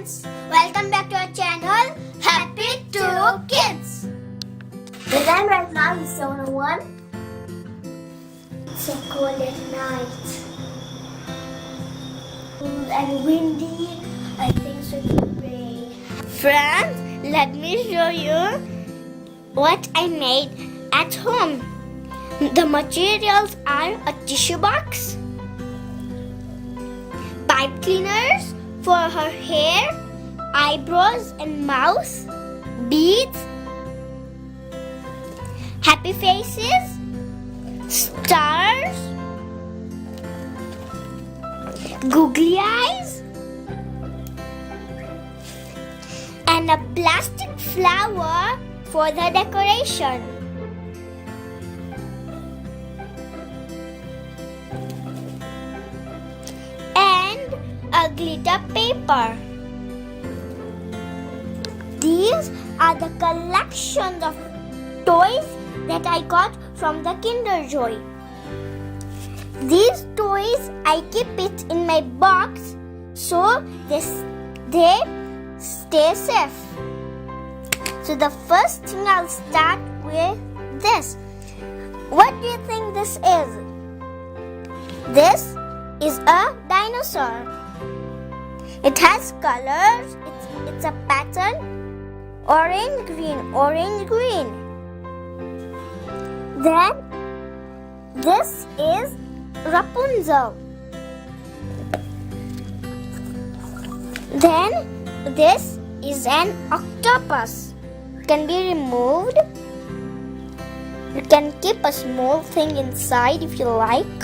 friends, welcome back to our channel, Happy to Kids. The time right now is 7:01. It's a cold at night. Cold and windy. I think so it will rain. Friends, let me show you what I made at home. The materials are a tissue box, pipe cleaners for her hair, eyebrows and mouth, beads, happy faces, stars, googly eyes, and a plastic flower for the decoration. A glitter paper. These are the collections of toys that I got from the Kinder Joy. These toys I keep it in my box so they stay safe. So the first thing I'll start with this. What do you think this is? This is a dinosaur. It has colors. It's a pattern. Orange, green, orange, green. Then this is Rapunzel. Then this is an octopus. It can be removed. You can keep a small thing inside if you like.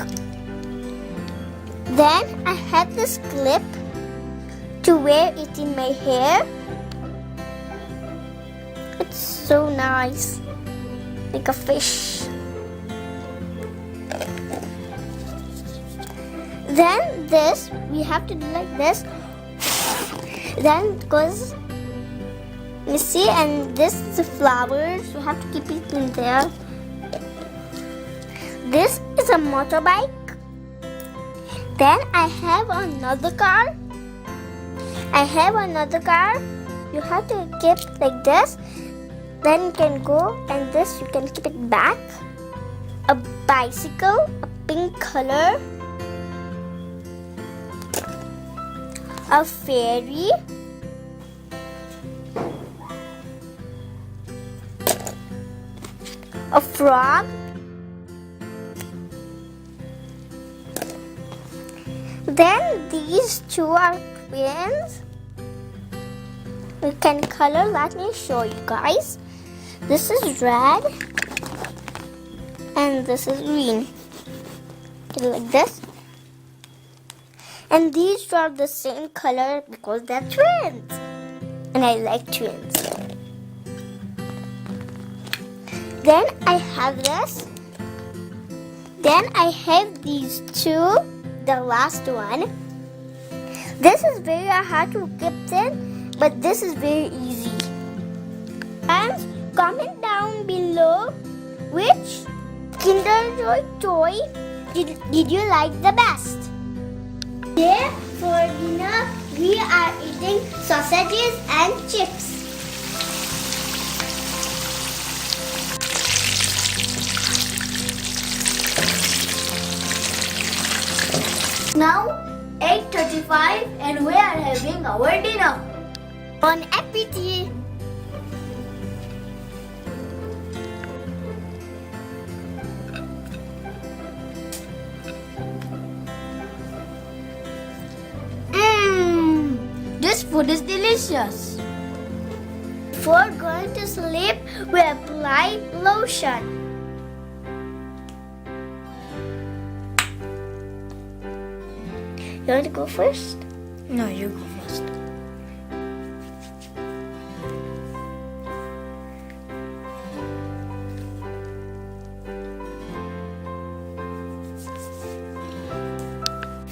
Then I have this clip to wear it in my hair. It's so nice, like a fish. Then this, we have to do like this. Then it goes, you see, and this is the flowers. You have to keep it in there. This is a motorbike. Then I have another car. You have to keep like this. Then you can go and this you can keep it back. A bicycle, a pink color. A fairy. A frog. Then these two are twins. We can color. Let me show you guys. This is red and this is green. Like this. And these two are the same color because they're twins. And I like twins. Then I have this. Then I have these two. The last one. This is very hard to keep in, but this is very easy. And comment down below which Kinder Joy toy did you like the best. Today for dinner we are eating sausages and chips. Now 8:35 and we are having our dinner. Bon appetit! This food is delicious. Before going to sleep, we apply lotion. You want to go first? No, you go first.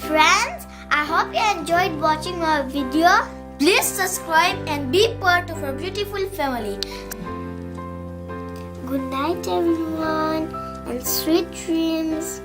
Friends, I hope you enjoyed watching our video. Please subscribe and be part of our beautiful family. Good night everyone and sweet dreams.